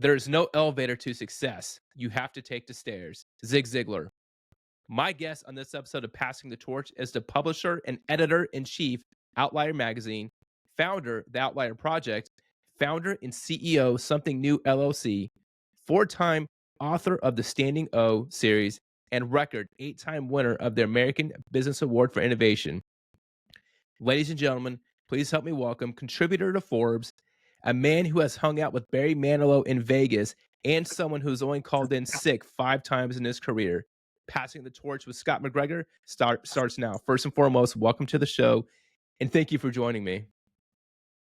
There is no elevator to success. You have to take the stairs. Zig Ziglar. My guest on this episode of Passing the Torch is the publisher and editor in chief, Outlier Magazine, founder, the Outlier Project, founder and CEO, Something New LLC, 4-time author of the Standing O series, and record 8-time winner of the American Business Award for Innovation. Ladies and gentlemen, please help me welcome contributor to Forbes, a man who has hung out with Barry Manilow in Vegas, and someone who's only called in sick 5 times in his career. Passing the torch with Scott MacGregor starts now. First and foremost, welcome to the show, and thank you for joining me.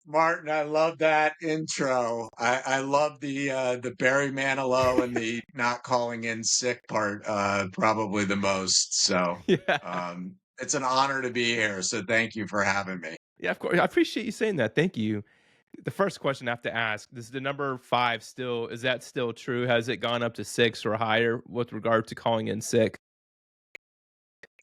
Martin, I love that intro. I love the Barry Manilow and the not calling in sick part probably the most. So Yeah, it's an honor to be here. So thank you for having me. yeah, of course. I appreciate you saying that. Thank you. The first question I have to ask: is the number 5 still? Is that still true? Has it gone up to 6 or higher with regard to calling in sick?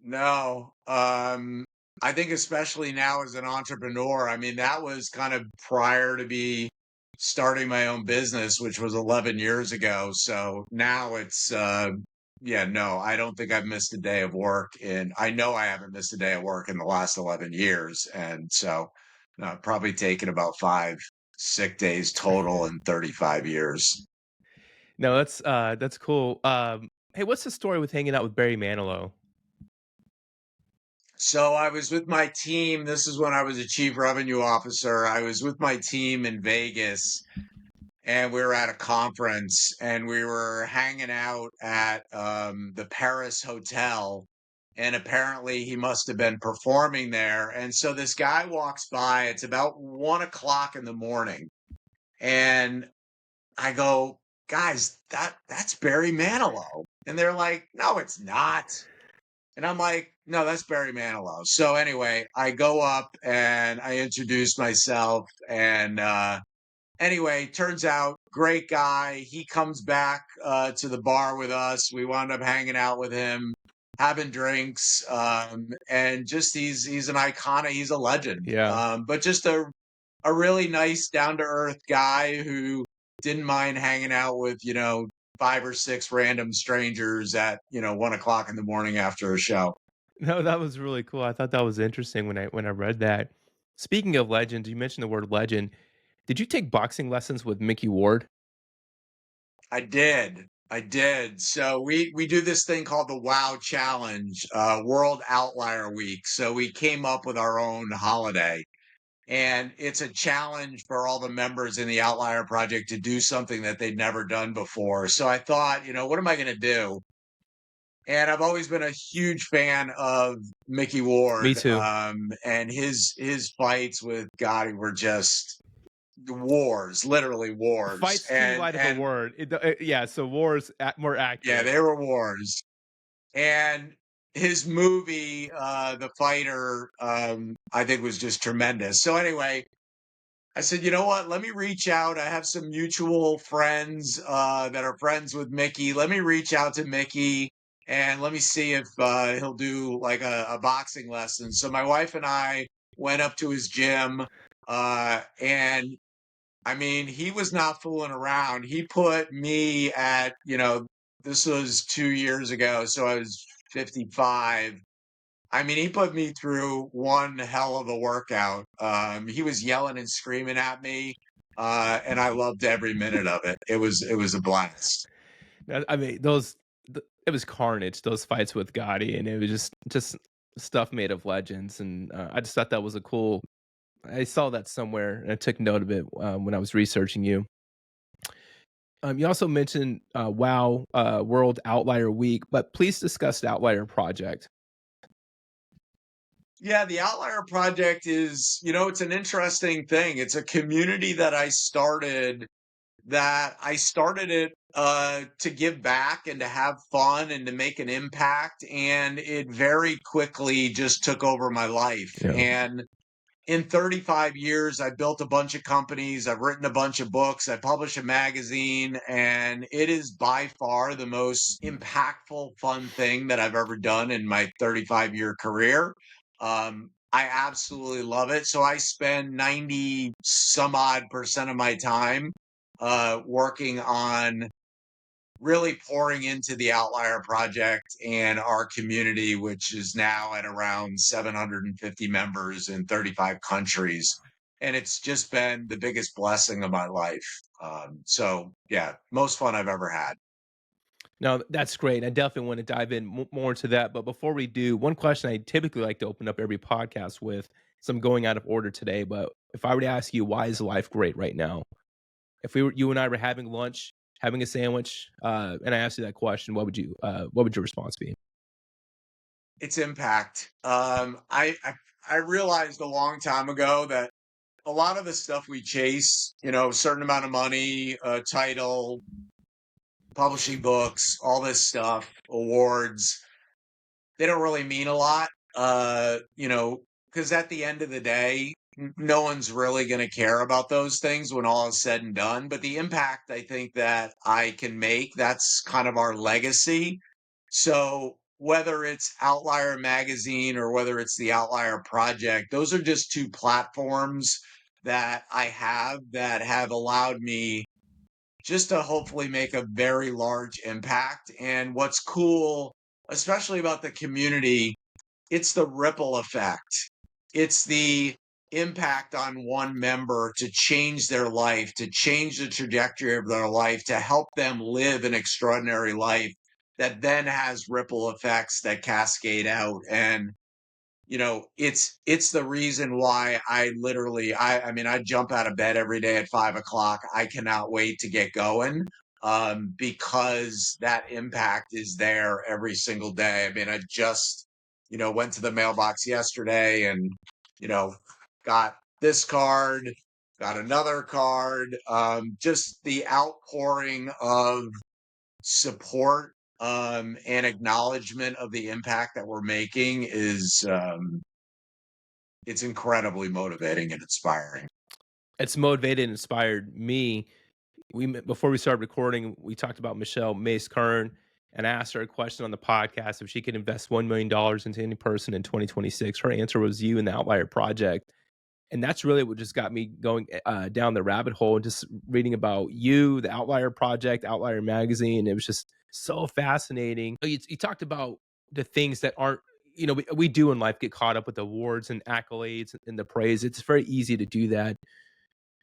No, I think especially now as an entrepreneur, I mean, that was kind of prior to be starting my own business, which was 11 years ago. So now it's, yeah, no, I don't think I've missed a day of work I know I haven't missed a day of work in the last 11 years. And so probably taken about 5 sick days total in 35 years. No, that's cool. Hey, what's the story with hanging out with Barry Manilow? So I was with my team. This is when I was a chief revenue officer. I was with my team in Vegas and we were at a conference and we were hanging out at the Paris Hotel. And apparently he must have been performing there. And so this guy walks by. It's about 1 o'clock in the morning. And I go, guys, that's Barry Manilow. And they're like, no, it's not. And I'm like, no, that's Barry Manilow. So anyway, I go up and I introduce myself. And anyway, turns out great guy. He comes back to the bar with us. We wound up hanging out with him, having drinks, and just he's an iconic. He's a legend. Yeah. But just a really nice, down to earth guy who didn't mind hanging out with 5 or 6 random strangers at 1 o'clock in the morning after a show. No, that was really cool. I thought that was interesting when I read that. Speaking of legends, you mentioned the word legend. Did you take boxing lessons with Mickey Ward? I did. I did. So we do this thing called the WOW Challenge, World Outlier Week. So we came up with our own holiday. And it's a challenge for all the members in the Outlier Project to do something that they'd never done before. So I thought, what am I going to do? And I've always been a huge fan of Mickey Me Ward, too. and his fights with Gotti were just wars, literally wars. Fight's too And light of a word. Yeah, so war is more yeah, accurate. they were wars. And his movie, The Fighter, I think was just tremendous. So anyway, I said, you know what? Let me reach out. I have some mutual friends that are friends with Mickey. Let me reach out to Mickey and let me see if he'll do like a boxing lesson. So my wife and I went up to his gym, and I mean, he was not fooling around. He put me at, this was 2 years ago, so I was 55. I mean, he put me through one hell of a workout. He was yelling and screaming at me, and I loved every minute of it. It was a blast. I mean, it was carnage. Those fights with Gotti, and it was just stuff made of legends. And I just thought that was a cool. I saw that somewhere, and I took note of it when I was researching you. You also mentioned WOW World Outlier Week, but please discuss the Outlier Project. Yeah, the Outlier Project is, it's an interesting thing. It's a community that I started it to give back and to have fun and to make an impact. And it very quickly just took over my life. Yeah. And in 35 years, I've built a bunch of companies. I've written a bunch of books. I publish a magazine, and it is by far the most impactful, fun thing that I've ever done in my 35-year career. I absolutely love it. So I spend 90 some odd percent of my time working on really pouring into the Outlier Project and our community, which is now at around 750 members in 35 countries. And it's just been the biggest blessing of my life. So, yeah, most fun I've ever had. No, that's great. I definitely want to dive in more into that. But before we do, one question I typically like to open up every podcast with, so I'm going out of order today. But if I were to ask you, why is life great right now? If you and I were having lunch, having a sandwich, and I asked you that question, what would your response be? Its impact. I realized a long time ago that a lot of the stuff we chase, a certain amount of money, title, publishing books, all this stuff, awards, they don't really mean a lot. Because at the end of the day, no one's really going to care about those things when all is said and done. But the impact I think that I can make, that's kind of our legacy. So whether it's Outlier Magazine or whether it's the Outlier Project, those are just two platforms that I have that have allowed me just to hopefully make a very large impact. And what's cool, especially about the community, it's the ripple effect. It's the impact on one member to change their life, to change the trajectory of their life, to help them live an extraordinary life that then has ripple effects that cascade out. And it's the reason why I mean, I jump out of bed every day at 5 o'clock. I cannot wait to get going, because that impact is there every single day. I mean, I just, went to the mailbox yesterday and, you know, got this card, got another card. Just the outpouring of support, and acknowledgement of the impact that we're making is, it's incredibly motivating and inspiring. It's motivated and inspired me. Before we started recording, we talked about Michelle Mace Kern, and I asked her a question on the podcast if she could invest $1 million into any person in 2026. Her answer was you and the Outlier Project. And that's really what just got me going down the rabbit hole and just reading about you, the Outlier Project, Outlier Magazine. It was just so fascinating. You talked about the things that aren't, we do in life get caught up with awards and accolades and the praise. It's very easy to do that.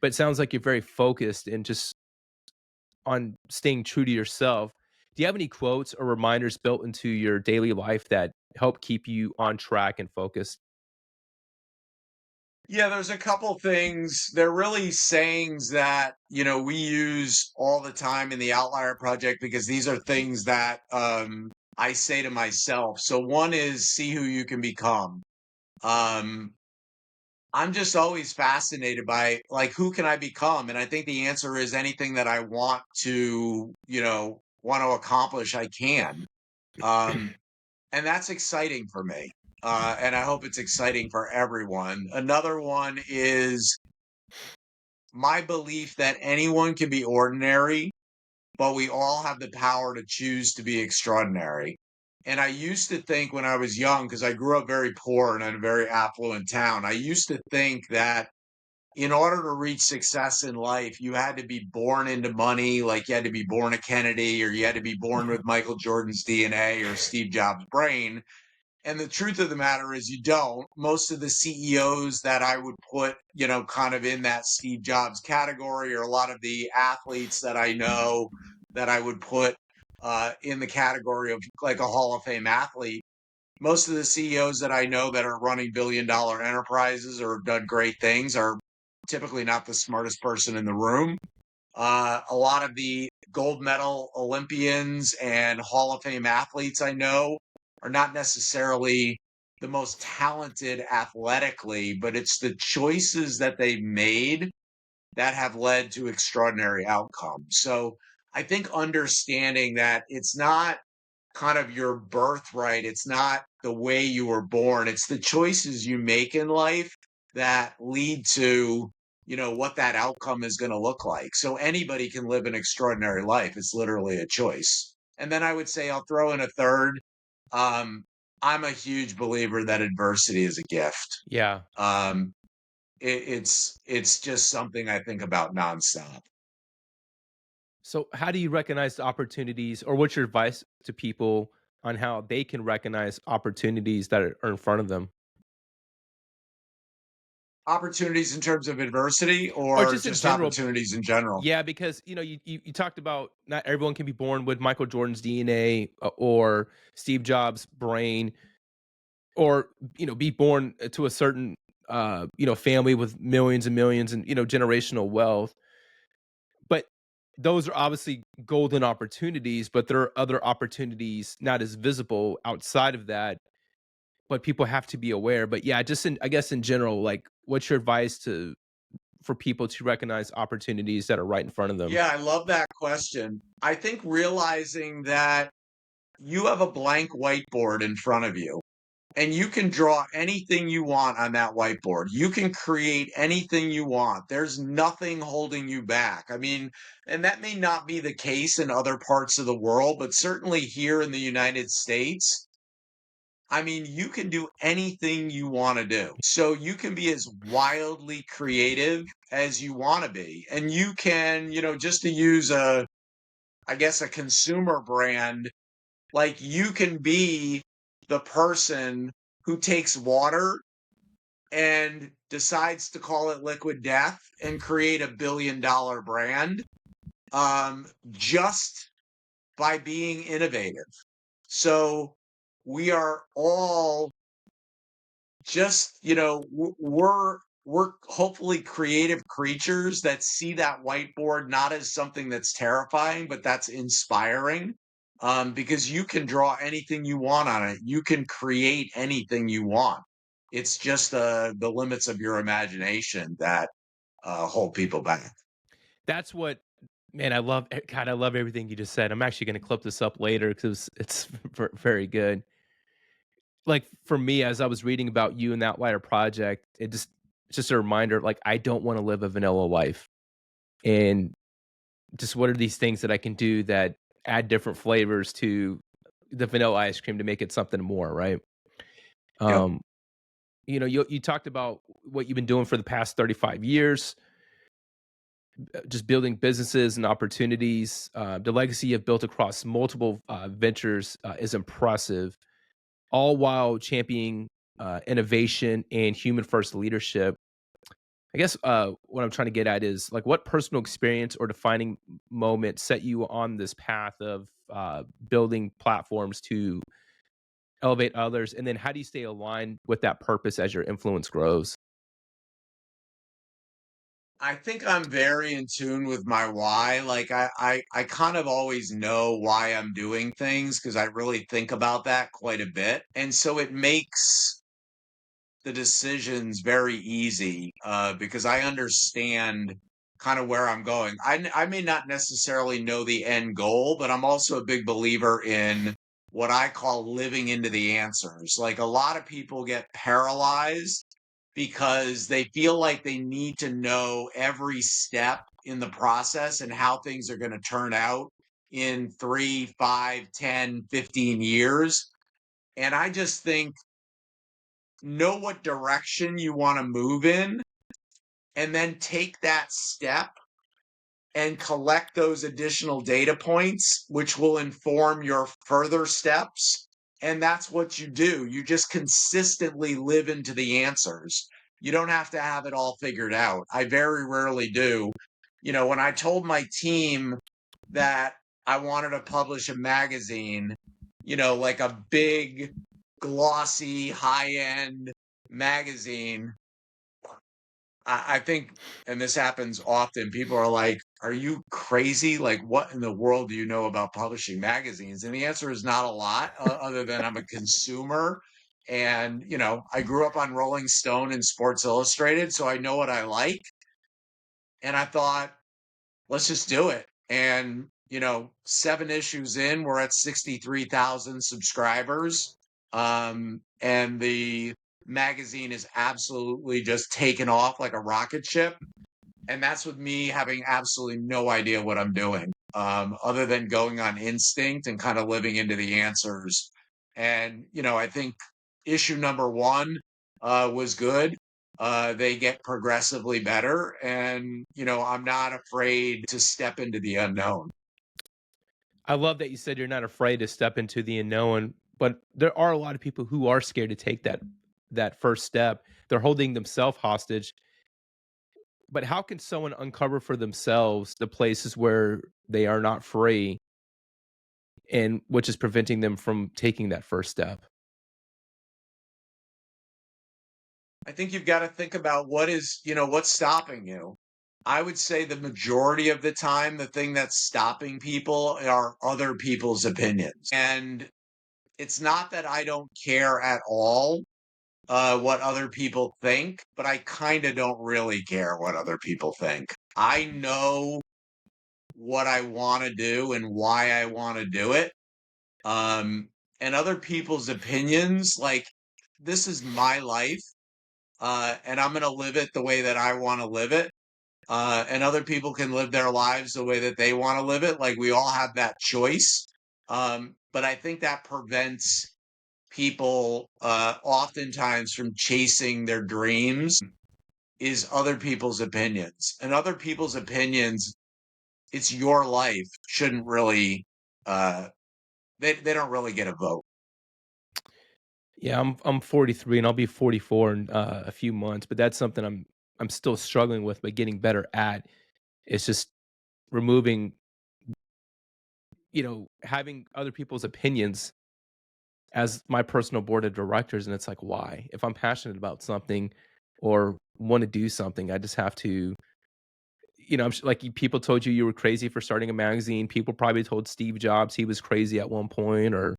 But it sounds like you're very focused and just on staying true to yourself. Do you have any quotes or reminders built into your daily life that help keep you on track and focused? Yeah, there's a couple things. They're really sayings that, we use all the time in the Outlier Project because these are things that I say to myself. So one is see who you can become. Um, I'm just always fascinated by like who can I become? And I think the answer is anything that I want to accomplish, I can. Um, and that's exciting for me. And I hope it's exciting for everyone. Another one is my belief that anyone can be ordinary, but we all have the power to choose to be extraordinary. And I used to think when I was young, because I grew up very poor and in a very affluent town, I used to think that in order to reach success in life, you had to be born into money, like you had to be born a Kennedy, or you had to be born with Michael Jordan's DNA or Steve Jobs' brain. And the truth of the matter is, you don't. Most of the CEOs that I would put, kind of in that Steve Jobs category, or a lot of the athletes that I know that I would put in the category of like a Hall of Fame athlete, most of the CEOs that I know that are running billion-dollar enterprises or have done great things are typically not the smartest person in the room. A lot of the gold medal Olympians and Hall of Fame athletes I know are not necessarily the most talented athletically, but it's the choices that they made that have led to extraordinary outcomes. So I think understanding that it's not kind of your birthright. It's not the way you were born. It's the choices you make in life that lead to, what that outcome is going to look like. So anybody can live an extraordinary life. It's literally a choice. And then I would say I'll throw in a third. Um, I'm a huge believer that adversity is a gift. Yeah. Um, it's just something I think about nonstop. So, how do you recognize the opportunities, or what's your advice to people on how they can recognize opportunities that are in front of them? Opportunities in terms of adversity Or or just in just general. opportunities in general? Yeah, because you talked about not everyone can be born with Michael Jordan's DNA, or Steve Jobs' brain, or be born to a certain family with millions and millions and generational wealth. But those are obviously golden opportunities, but there are other opportunities not as visible outside of that, but people have to be aware. But yeah, just I guess in general, like, what's your advice to for people to recognize opportunities that are right in front of them? Yeah, I love that question. I think realizing that you have a blank whiteboard in front of you and you can draw anything you want on that whiteboard. You can create anything you want. There's nothing holding you back. I mean, and that may not be the case in other parts of the world, but certainly here in the United States, I mean, you can do anything you want to do. So you can be as wildly creative as you want to be. And you can, just to use I guess, a consumer brand, like you can be the person who takes water and decides to call it liquid death and create $1 billion brand, just by being innovative. So we are all just, we're hopefully creative creatures that see that whiteboard not as something that's terrifying, but that's inspiring. Because you can draw anything you want on it. You can create anything you want. It's just the limits of your imagination that hold people back. That's what, man, I love. God, I love everything you just said. I'm actually going to clip this up later because it's very good. Like, for me, as I was reading about you and that Outlier Project, it's just a reminder. Like, I don't want to live a vanilla life, and just what are these things that I can do that add different flavors to the vanilla ice cream to make it something more, right? Yep. Um, you talked about what you've been doing for the past 35 years, just building businesses and opportunities. The legacy you've built across multiple ventures is impressive, all while championing innovation and human first leadership. I guess what I'm trying to get at is, like, what personal experience or defining moment set you on this path of building platforms to elevate others, and then how do you stay aligned with that purpose as your influence grows? I think I'm very in tune with my why. Like I kind of always know why I'm doing things because I really think about that quite a bit. And so it makes the decisions very easy because I understand kind of where I'm going. I may not necessarily know the end goal, but I'm also a big believer in what I call living into the answers. Like a lot of people get paralyzed because they feel like they need to know every step in the process and how things are going to turn out in 3, 5, 10, 15 years. And I just think know what direction you want to move in and then take that step and collect those additional data points, which will inform your further steps. And that's what you do. You just consistently live into the answers. You don't have to have it all figured out. I very rarely do. When I told my team that I wanted to publish a magazine, like a big, glossy, high end magazine, I think, and this happens often, people are like, "Are you crazy? Like, what in the world do you know about publishing magazines?" And the answer is not a lot, other than I'm a consumer. And, I grew up on Rolling Stone and Sports Illustrated, so I know what I like. And I thought, let's just do it. And, 7 issues in, we're at 63,000 subscribers. And the magazine is absolutely just taken off like a rocket ship. And that's with me having absolutely no idea what I'm doing, other than going on instinct and kind of living into the answers. And, I think issue number one was good. they get progressively better. And, I'm not afraid to step into the unknown. I love that you said you're not afraid to step into the unknown, but there are a lot of people who are scared to take that first step. They're holding themselves hostage. But how can someone uncover for themselves the places where they are not free and which is preventing them from taking that first step? I think you've got to think about what's stopping you. I would say the majority of the time, the thing that's stopping people are other people's opinions. And it's not that I don't care at all what other people think, but I kind of don't really care what other people think. I know what I want to do and why I want to do it. Um, and other people's opinions, like, this is my life, and I'm going to live it the way that I want to live it. And other people can live their lives the way that they want to live it. Like, we all have that choice. But I think that prevents people oftentimes from chasing their dreams is other people's opinions. And other people's opinions, it's your life, shouldn't really uh they don't really get a vote. Yeah, I'm 43 and I'll be 44 in a few months, but that's something I'm still struggling with, but getting better at. It's just removing, having other people's opinions as my personal board of directors, and it's like, why? If I'm passionate about something or want to do something, I just have to, like people told you were crazy for starting a magazine. People probably told Steve Jobs he was crazy at one point, or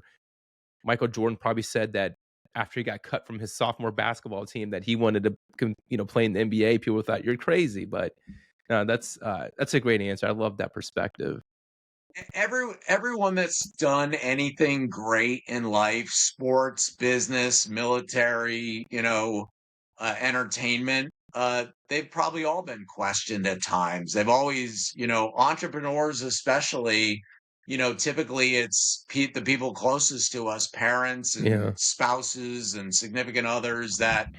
Michael Jordan probably said that after he got cut from his sophomore basketball team that he wanted to, play in the NBA. People thought you're crazy, but that's a great answer. I love that perspective. Everyone that's done anything great in life, sports, business, military, entertainment, they've probably all been questioned at times. They've always, entrepreneurs especially, typically it's the people closest to us, parents and Yeah. spouses and significant others that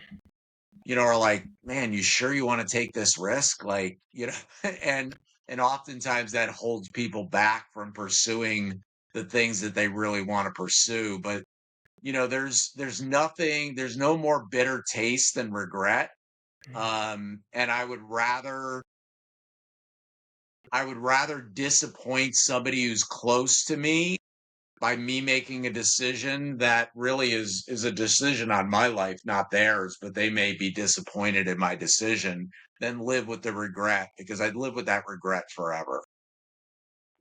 are like, "Man, you sure you wanna take this risk?" Like, and oftentimes that holds people back from pursuing the things that they really wanna pursue, but, there's no more bitter taste than regret, and I would rather disappoint somebody who's close to me by me making a decision that really is a decision on my life, not theirs, but they may be disappointed in my decision, than live with the regret because I'd live with that regret forever.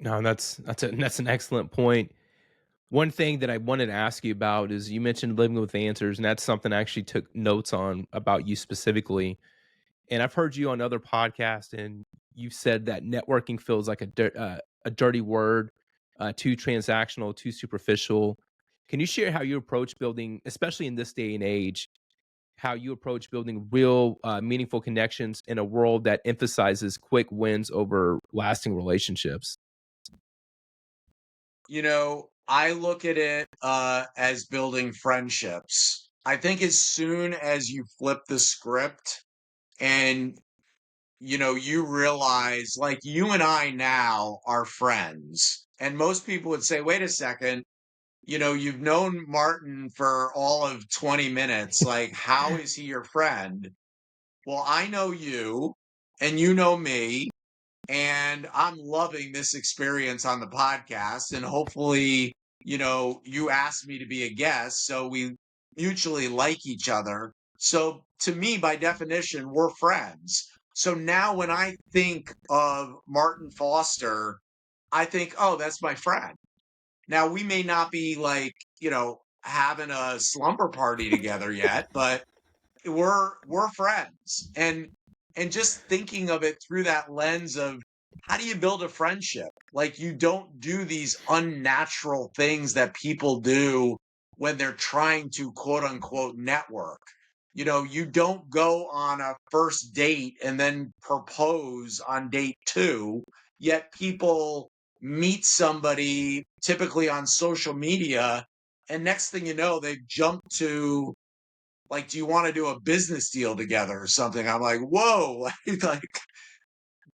No, that's an excellent point. One thing that I wanted to ask you about is you mentioned living with answers, and that's something I actually took notes on about you specifically. And I've heard you on other podcasts, and you've said that networking feels like a dirty word, too transactional, too superficial. Can you share how you approach building, especially in this day and age, how you approach building real, meaningful connections in a world that emphasizes quick wins over lasting relationships? I look at it as building friendships. I think as soon as you flip the script and you realize, like, you and I now are friends, and most people would say, wait a second, you've known Martin for all of 20 minutes. Like, how is he your friend? Well, I know you and you know me, and I'm loving this experience on the podcast. And hopefully, you asked me to be a guest, so we mutually like each other. So to me, by definition, we're friends. So now when I think of Martin Foster, I think, oh, that's my friend. Now we may not be like, having a slumber party together yet, but we're friends. And just thinking of it through that lens of how do you build a friendship? Like, you don't do these unnatural things that people do when they're trying to quote unquote network. You don't go on a first date and then propose on date 2, yet people meet somebody typically on social media, and next thing you know, they've jumped to like, do you want to do a business deal together or something? I'm like, whoa, like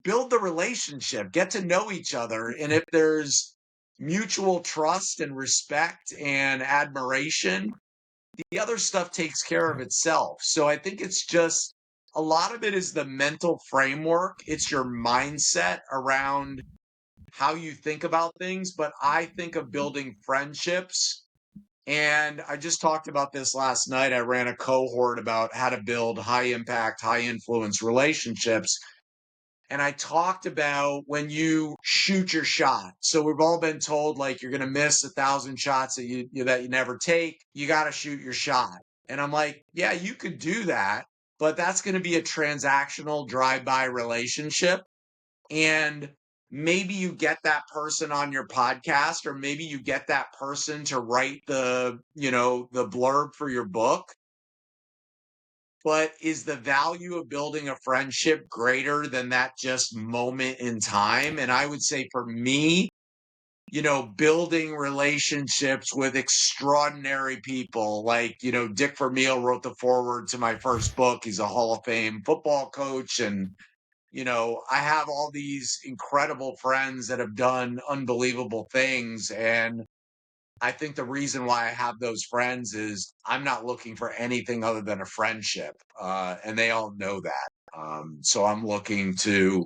build the relationship, get to know each other. And if there's mutual trust and respect and admiration, the other stuff takes care of itself. So I think it's just a lot of it is the mental framework, it's your mindset around how you think about things. But I think of building friendships. And I just talked about this last night. I ran a cohort about how to build high impact, high influence relationships. And I talked about when you shoot your shot. So we've all been told like you're going to miss 1,000 shots that you never take. You got to shoot your shot. And I'm like, yeah, you could do that, but that's going to be a transactional drive-by relationship. And maybe you get that person on your podcast, or maybe you get that person to write the blurb for your book. But is the value of building a friendship greater than that just moment in time? And I would say for me, building relationships with extraordinary people like, Dick Vermeil wrote the foreword to my first book. He's a Hall of Fame football coach. And, I have all these incredible friends that have done unbelievable things. And I think the reason why I have those friends is I'm not looking for anything other than a friendship, and they all know that. So I'm looking to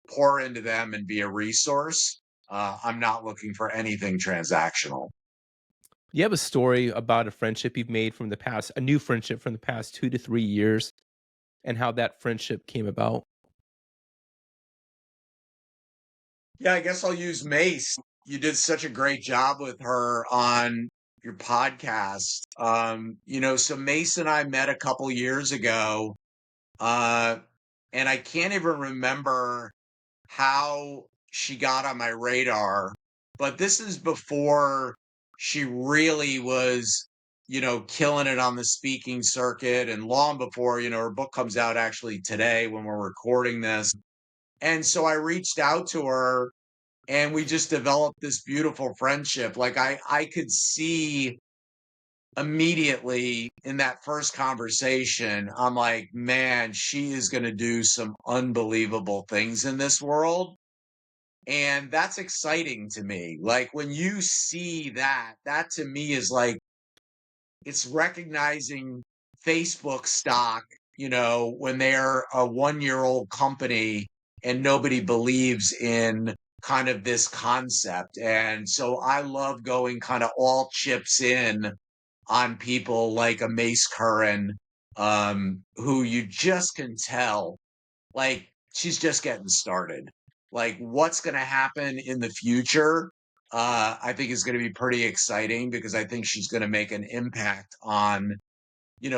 pour into them and be a resource. I'm not looking for anything transactional. You have a story about a friendship you've made from the past, a new friendship from the past 2 to 3 years, and how that friendship came about? Yeah, I guess I'll use Mace. You did such a great job with her on your podcast. So Mace and I met a couple years ago, uh, and I can't even remember how she got on my radar, but this is before she really was, killing it on the speaking circuit, and long before, her book comes out actually today when we're recording this. And so I reached out to her and we just developed this beautiful friendship. Like I could see immediately in that first conversation, I'm like, man, she is going to do some unbelievable things in this world. And that's exciting to me. Like when you see that, that to me is like, it's recognizing Facebook stock, when they're a 1 year old company and nobody believes in kind of this concept. And so I love going kind of all chips in on people like a Mace Curran, who you just can tell like she's just getting started. Like what's going to happen in the future, I think is going to be pretty exciting because I think she's going to make an impact on,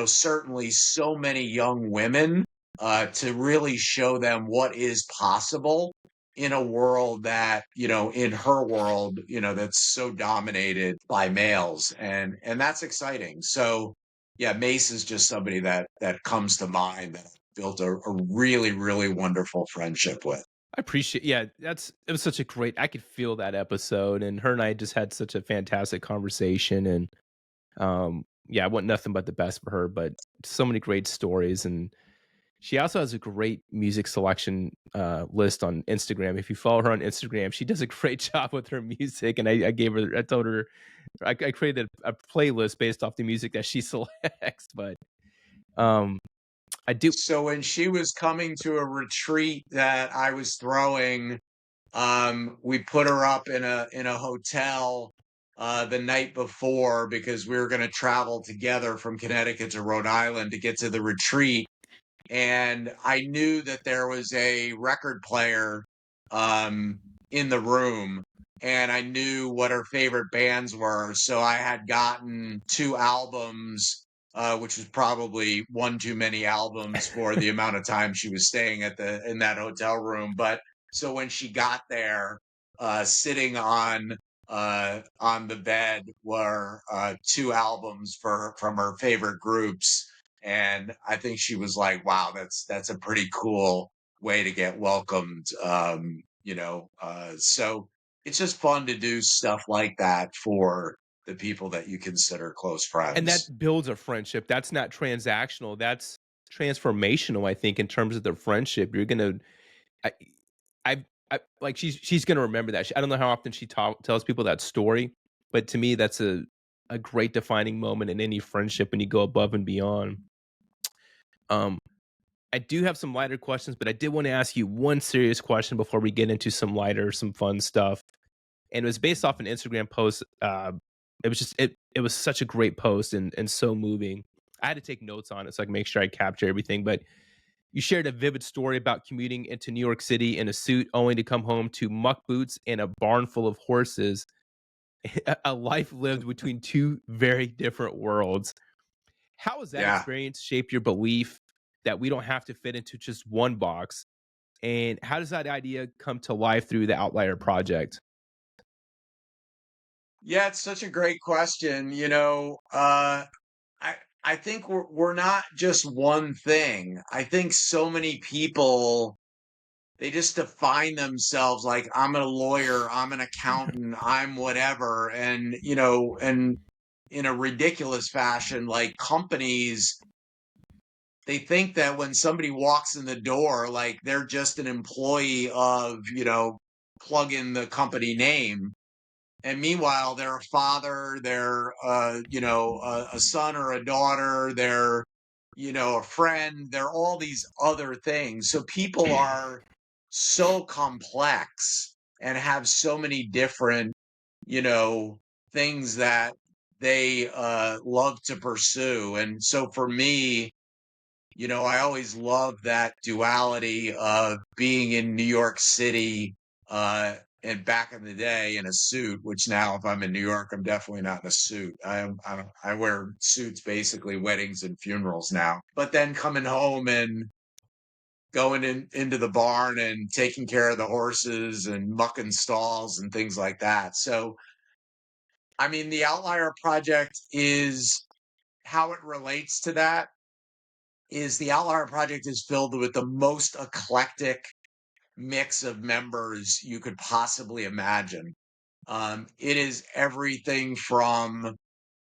certainly so many young women, to really show them what is possible in a world that, in her world, that's so dominated by males. And that's exciting. So yeah, Mace is just somebody that comes to mind that I built a really, really wonderful friendship with. I appreciate yeah, it was such a great I could feel that episode, and her and I just had such a fantastic conversation, and, yeah, I want nothing but the best for her, but so many great stories, and she also has a great music selection, list on Instagram. If you follow her on Instagram, she does a great job with her music, and I told her I created a playlist based off the music that she selects, but, um, I do So when she was coming to a retreat that I was throwing, we put her up in a hotel the night before because we were going to travel together from Connecticut to Rhode Island to get to the retreat. And I knew that there was a record player um, in the room, and I knew what her favorite bands were. So I had gotten two albums, which was probably one too many albums for the amount of time she was staying in that hotel room. But so when she got there, sitting on the bed were two albums from her favorite groups, and I think she was like, "Wow, that's a pretty cool way to get welcomed." So it's just fun to do stuff like that for the people that you consider close And friends. that builds a friendship. That's not transactional. That's transformational, I think, in terms of their friendship. You're gonna I like, she's gonna remember that. I don't know how often she tells people that story, but to me, that's a great defining moment in any friendship when you go above and beyond. Um, I do have some lighter questions, but I did wanna ask you one serious question before we get into some lighter, some fun stuff, and it was based off an Instagram post. It was just it was such a great post and so moving. I had to take notes on it so I can make sure I capture everything, but you shared a vivid story about commuting into New York City in a suit only to come home to muck boots and a barn full of horses, a life lived between two very different worlds. How has that Yeah. experience shaped your belief that we don't have to fit into just one box? And how does that idea come to life through the Outlier Project? Yeah, it's such a great question. I I think we're not just one thing. I think so many people, they just define themselves like, I'm a lawyer, I'm an accountant, I'm whatever, and in a ridiculous fashion, like companies, they think that when somebody walks in the door, like they're just an employee of, plug in the company name, and meanwhile they're a father, they're a son or a daughter, they're a friend, they're all these other things. So people are so complex and have so many different you know things that they love to pursue. And so for me, I always love that duality of being in New York City, and back in the day in a suit, which now if I'm in New York, I'm definitely not in a suit. I wear suits basically weddings and funerals now. But then coming home and going into the barn and taking care of the horses and mucking stalls and things like that. So, I mean, the Outlier Project is how it relates to that is the Outlier Project is filled with the most eclectic mix of members you could possibly imagine. It is everything from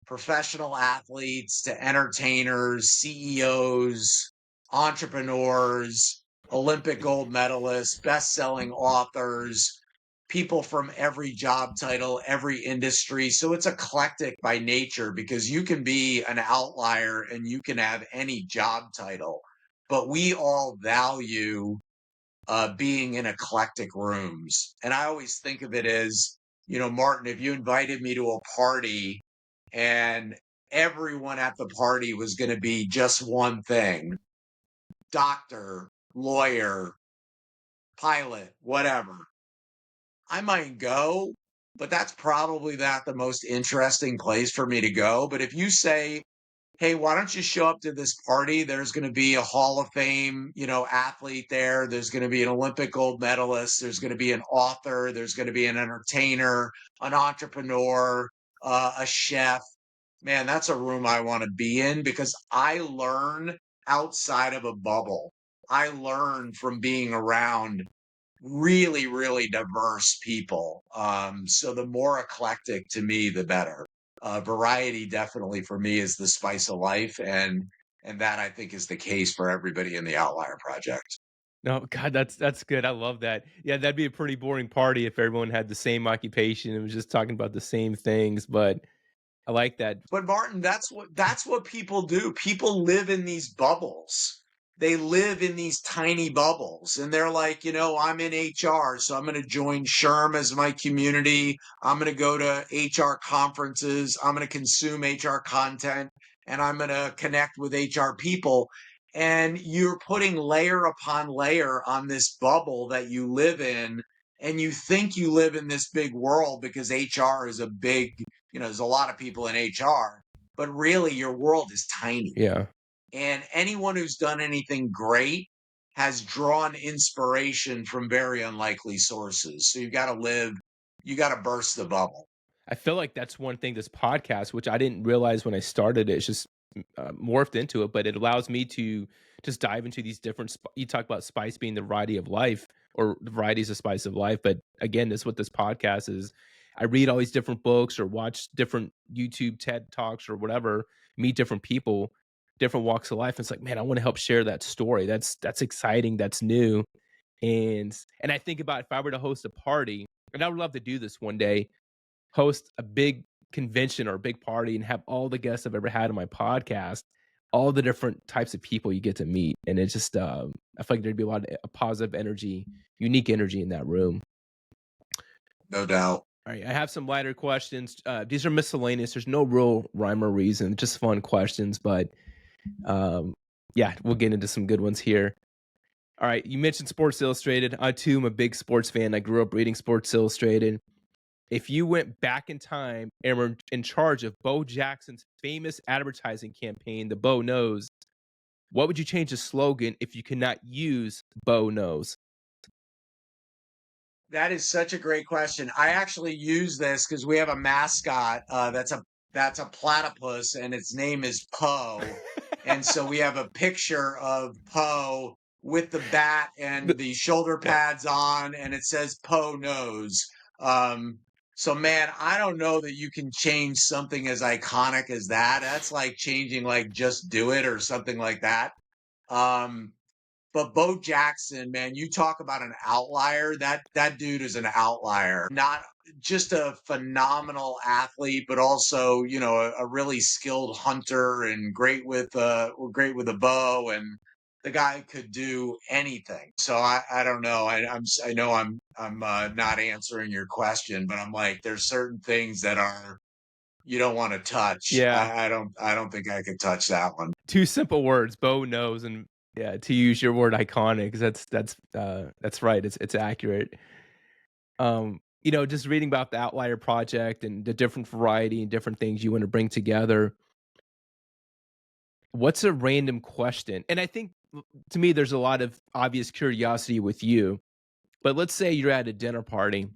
professional athletes to entertainers, CEOs, entrepreneurs, Olympic gold medalists, best-selling authors, people from every job title, every industry. So it's eclectic by nature because you can be an outlier and you can have any job title, but we all value being in eclectic rooms. And I always think of it as, Martin, if you invited me to a party and everyone at the party was going to be just one thing: doctor, lawyer, pilot, whatever, I might go, but that's probably not the most interesting place for me to go. But if you say, hey, why don't you show up to this party? There's going to be a Hall of Fame, athlete there. There's going to be an Olympic gold medalist. There's going to be an author. There's going to be an entertainer, an entrepreneur, a chef. Man, that's a room I want to be in because I learn outside of a bubble. I learn from being around really, really diverse people. So the more eclectic to me, the better. Variety definitely for me is the spice of life, and that I think is the case for everybody in the Outlier Project. No, God, that's good. I love that. Yeah, that'd be a pretty boring party if everyone had the same occupation and was just talking about the same things, but I like that. But Martin, that's what people do. People live in these bubbles. They live in these tiny bubbles, and they're like, I'm in HR, so I'm going to join SHRM as my community. I'm going to go to HR conferences. I'm going to consume HR content, and I'm going to connect with HR people. And you're putting layer upon layer on this bubble that you live in, and you think you live in this big world because HR is a big, there's a lot of people in HR, but really your world is tiny. Yeah. And anyone who's done anything great has drawn inspiration from very unlikely sources. So you got to burst the bubble. I feel like that's one thing this podcast, which I didn't realize when I started it, it's just morphed into it, but it allows me to just dive into these different. You talk about spice being the variety of life, or the varieties of spice of life, but again, this is what this podcast is. I read all these different books or watch different YouTube TED Talks or whatever, meet different people, different walks of life. It's like, man, I want to help share that story. That's exciting. That's new. And I think about if I were to host a party, and I would love to do this one day, host a big convention or a big party and have all the guests I've ever had on my podcast, all the different types of people you get to meet. And it's just, I feel like there'd be a lot of positive energy, unique energy in that room. No doubt. All right, I have some lighter questions. These are miscellaneous. There's no real rhyme or reason, just fun questions. But um, yeah, we'll get into some good ones here. All right, you mentioned Sports Illustrated. I too am a big sports fan. I grew up reading Sports Illustrated. If you went back in time and were in charge of Bo Jackson's famous advertising campaign, the Bo Knows, what would you change the slogan if you cannot use Bo Knows? That is such a great question. I actually use this because we have a mascot that's a platypus, and its name is Poe. And so we have a picture of Poe with the bat and The- the shoulder yeah. pads on, and it says Poe knows. So man, I don't know that you can change something as iconic as that. That's like changing like Just Do It or something like that. Um, but Bo Jackson, man, you talk about an outlier. That dude is an outlier. Not just a phenomenal athlete, but also, a really skilled hunter and great with a bow, and the guy could do anything. So I don't know. I know I'm not answering your question, but I'm like, there's certain things that are you don't want to touch. Yeah. I don't think I could touch that one. Two simple words, Bo Knows, and yeah, to use your word iconic, that's right. It's accurate. Just reading about the Outlier Project and the different variety and different things you want to bring together. What's a random question? And I think to me, there's a lot of obvious curiosity with you. But let's say you're at a dinner party.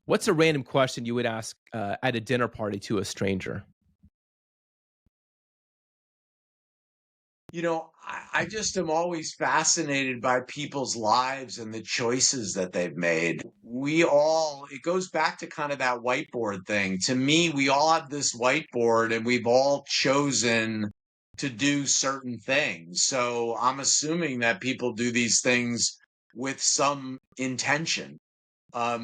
What's a random question you would ask at a dinner party to a stranger? I just am always fascinated by people's lives and the choices that they've made. It goes back to kind of that whiteboard thing. To me, we all have this whiteboard and we've all chosen to do certain things. So I'm assuming that people do these things with some intention.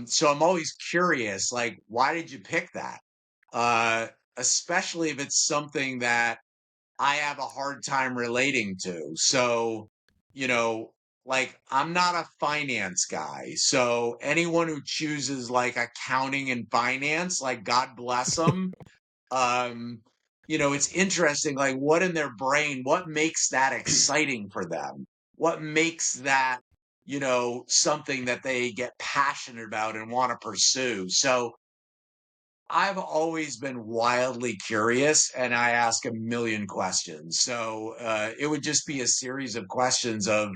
So I'm always curious, like, why did you pick that? Uh, Especially if it's something that I have a hard time relating to. So, you know, like I'm not a finance guy. So anyone who chooses like accounting and finance, like God bless them. Um, it's interesting, like what in their brain, what makes that exciting for them? What makes that, something that they get passionate about and want to pursue? So I've always been wildly curious and I ask a million questions. So it would just be a series of questions of,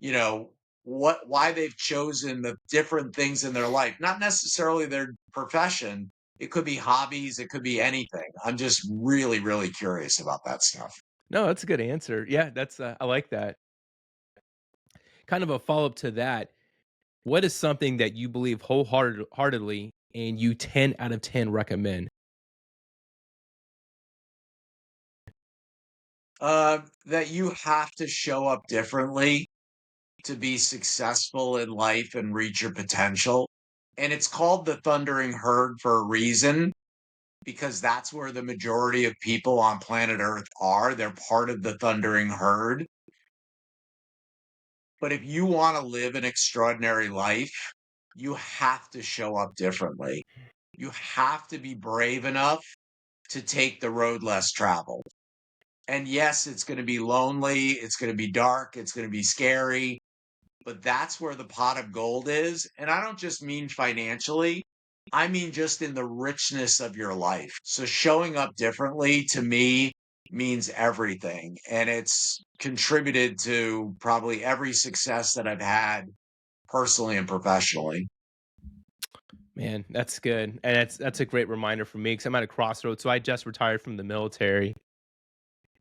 you know, why they've chosen the different things in their life, not necessarily their profession. It could be hobbies, it could be anything. I'm just really, really curious about that stuff. No, that's a good answer. Yeah, that's I like that. Kind of a follow up to that. What is something that you believe wholeheartedly and you 10 out of 10 recommend? That you have to show up differently to be successful in life and reach your potential. And it's called the Thundering Herd for a reason, because that's where the majority of people on planet Earth are. They're part of the Thundering Herd. But if you want to live an extraordinary life, you have to show up differently. You have to be brave enough to take the road less traveled. And yes, it's going to be lonely, it's going to be dark, it's going to be scary, but that's where the pot of gold is. And I don't just mean financially, I mean just in the richness of your life. So showing up differently to me means everything. And it's contributed to probably every success that I've had personally and professionally. Man, that's good. And that's a great reminder for me because I'm at a crossroads. So I just retired from the military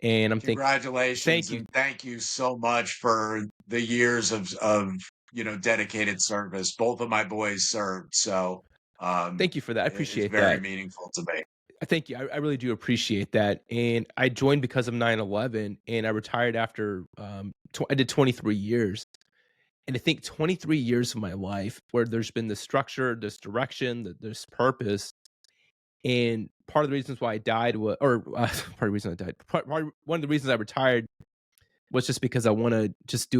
and I'm thinking, Congratulations thank you. and thank you so much for the years of dedicated service. Both of my boys served. So Thank you for that. I is appreciate very that. meaningful to me. Thank you. I really do appreciate that. And I joined because of 9/11, and I retired after I did 23 years. And I think 23 years of my life where there's been this structure, this direction, this purpose. And part of the reasons why I died was, or part of the reason I died, one of the reasons I retired was just because I want to just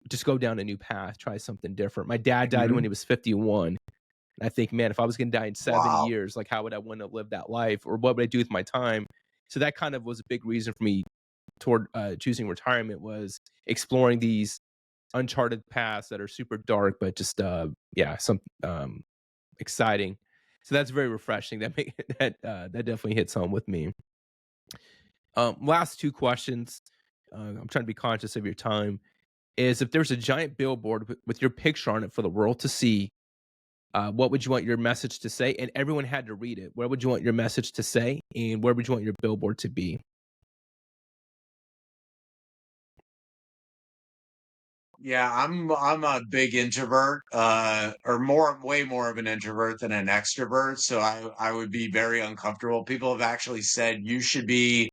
just go down a new path, try something different. My dad died when Mhm. he was 51. And I think, man, if I was going to die in 7 Wow. years, like how would I want to live that life, or what would I do with my time? So that kind of was a big reason for me toward choosing retirement, was exploring these uncharted paths that are super dark, but just yeah, some exciting. So that's very refreshing. That definitely hits home with me. Last two questions. I'm trying to be conscious of your time. Is if there's a giant billboard with your picture on it for the world to see, what would you want your message to say? And everyone had to read it. Where would you want your message to say? And where would you want your billboard to be? Yeah, I'm a big introvert, or way more of an introvert than an extrovert. So I would be very uncomfortable. People have actually said you should be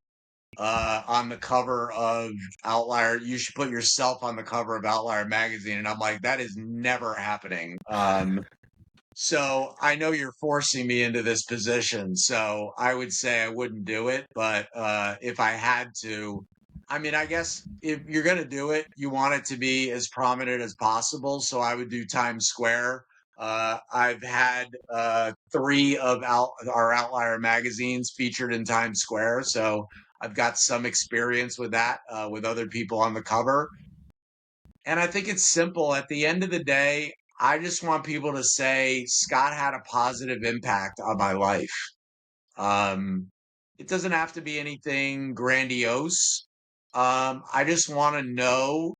on the cover of Outlier. You should put yourself on the cover of Outlier magazine, and I'm like, that is never happening. So I know you're forcing me into this position, so I would say I wouldn't do it, but if I had to, I mean, I guess if you're going to do it, you want it to be as prominent as possible. So I would do Times Square. I've had three of our Outlier magazines featured in Times Square, so I've got some experience with that, with other people on the cover. And I think it's simple. At the end of the day, I just want people to say Scott had a positive impact on my life. Um, it doesn't have to be anything grandiose. I just want to know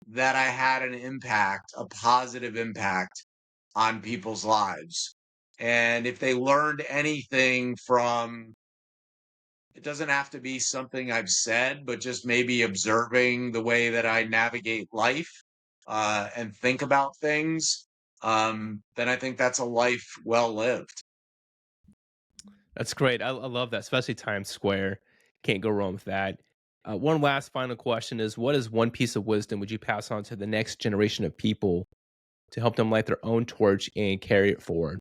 that I had an impact, a positive impact on people's lives. And if they learned anything from, it doesn't have to be something I've said, but just maybe observing the way that I navigate life, and think about things, then I think that's a life well lived. That's great. I love that, especially Times Square. Can't go wrong with that. One last final question is: what is one piece of wisdom would you pass on to the next generation of people to help them light their own torch and carry it forward?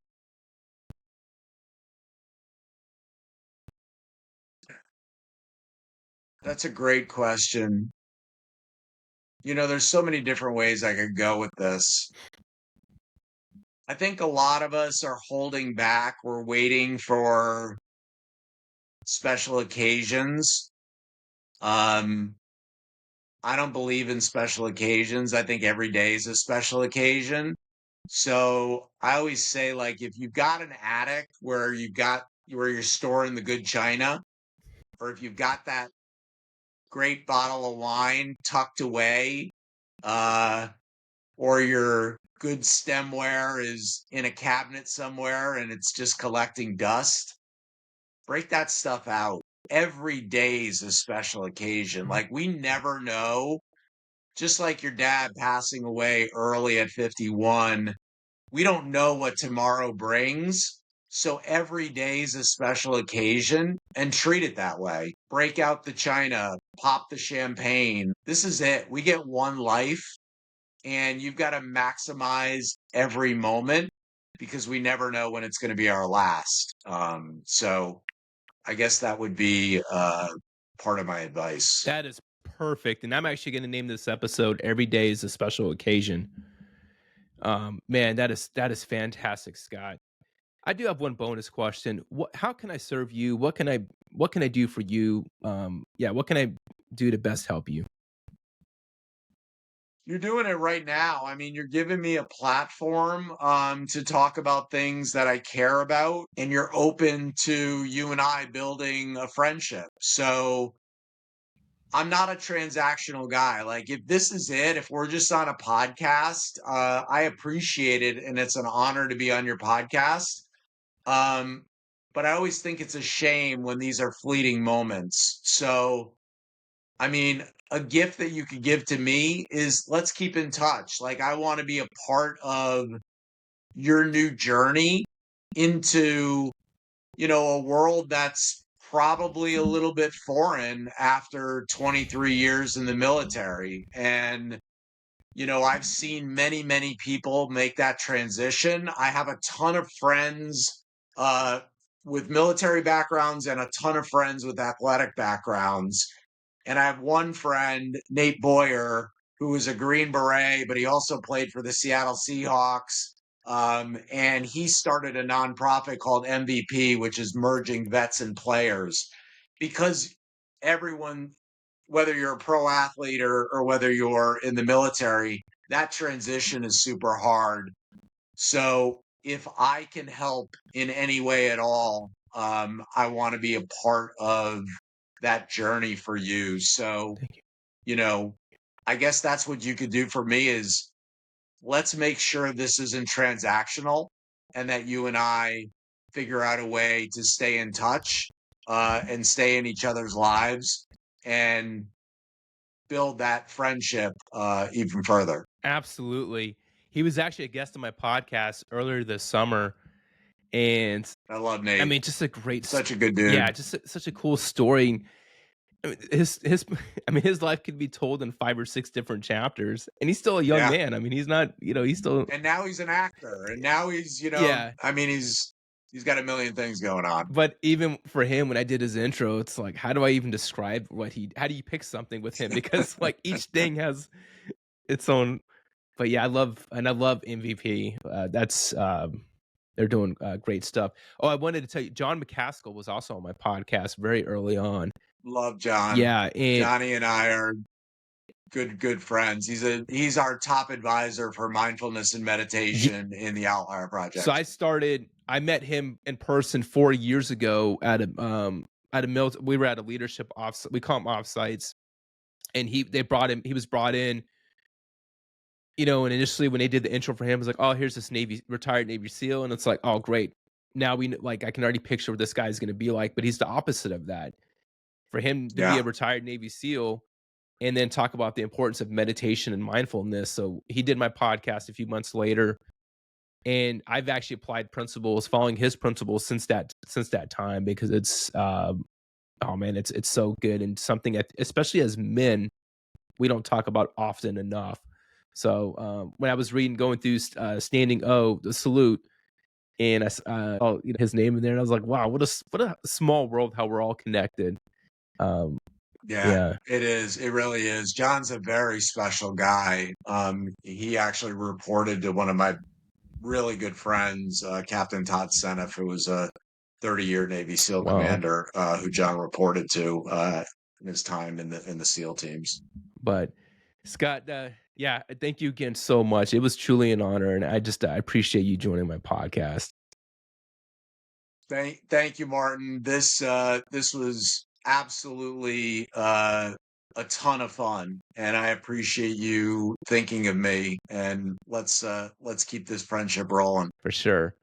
That's a great question. There's so many different ways I could go with this. I think a lot of us are holding back. We're waiting for special occasions. Um, I don't believe in special occasions. I think every day is a special occasion. So I always say, like, if you've got an attic where you're storing the good china, or if you've got that great bottle of wine tucked away, uh, or your good stemware is in a cabinet somewhere and it's just collecting dust, break that stuff out. Every day is a special occasion. Like, we never know. Just like your dad passing away early at 51, we don't know what tomorrow brings. So every day is a special occasion, and treat it that way. Break out the china, pop the champagne. This is it. We get one life, and you've got to maximize every moment because we never know when it's going to be our last. So I guess that would be part of my advice. That is perfect. And I'm actually going to name this episode "Every Day is a Special Occasion." Man, that is fantastic, Scott. I do have one bonus question. How can I serve you? What can I do for you? Yeah, what can I do to best help you? You're doing it right now. I mean, you're giving me a platform to talk about things that I care about, and you're open to you and I building a friendship. So I'm not a transactional guy. Like, if this is it, if we're just on a podcast, I appreciate it, and it's an honor to be on your podcast. Um, but I always think it's a shame when these are fleeting moments. So I mean, a gift that you could give to me is, let's keep in touch. Like, I want to be a part of your new journey. into, a world that's probably a little bit foreign after 23 years in the military. And, I've seen many, many people make that transition. I have a ton of friends uh, with military backgrounds and a ton of friends with athletic backgrounds. And I have one friend, Nate Boyer, who is a Green Beret, but he also played for the Seattle Seahawks. And he started a nonprofit called MVP, which is merging vets and players, because everyone, whether you're a pro athlete or whether you're in the military, that transition is super hard. So if I can help in any way at all, I want to be a part of that journey for you. So, Thank you. you know, I guess that's what you could do for me is let's make sure this isn't transactional and that you and I figure out a way to stay in touch and stay in each other's lives and build that friendship even further. Absolutely. He was actually a guest on my podcast earlier this summer, and I love I Nate. mean, just a great, Such a good dude. yeah, just such a cool story. I mean, his, I mean, his life could be told in 5 or 6 different chapters, and he's still a young Yeah. man. I mean, he's not, he's still, And now he's an actor. And now he's, yeah. I mean, he's got a million things going on. But even for him, when I did his intro, it's like, how do I even describe how do you pick something with him? Because like each thing has its own. But yeah, I love MVP. That's they're doing great stuff. Oh, I wanted to tell you, John McCaskill was also on my podcast very early on. Love John. Yeah, and Johnny and I are good friends. He's our top advisor for mindfulness and ye- meditation in the Outlier so Project. I met him in person 4 years ago at a mill. We were at a leadership off. We call them offsites, and he was brought in. And initially when they did the intro for him, it was like, oh, here's this retired Navy SEAL, and it's like, oh, great. Now like I can already picture what this guy's going to be like, but he's the opposite of that. For him to be a Yeah. retired Navy SEAL and then talk about the importance of meditation and mindfulness. So he did my podcast a few months later, and I've actually applied principles, following his principles since that time, because it's oh man, it's so good, and something especially as men we don't talk about often enough. So when I was going through Standing O, the salute, and saw his name in there, and I was like, wow, what a small world, how we're all connected. Um, Yeah, yeah, it is. It really is. John's a very special guy. He actually reported to one of my really good friends, Captain Todd Seneff, who was a 30-year Navy SEAL wow. commander, who John reported to in his time in the SEAL teams. But Scott, yeah, thank you again so much. It was truly an honor, and I appreciate you joining my podcast Thank you, Martin. This was absolutely a ton of fun, and I appreciate you thinking of me. And let's keep this friendship rolling. for sure.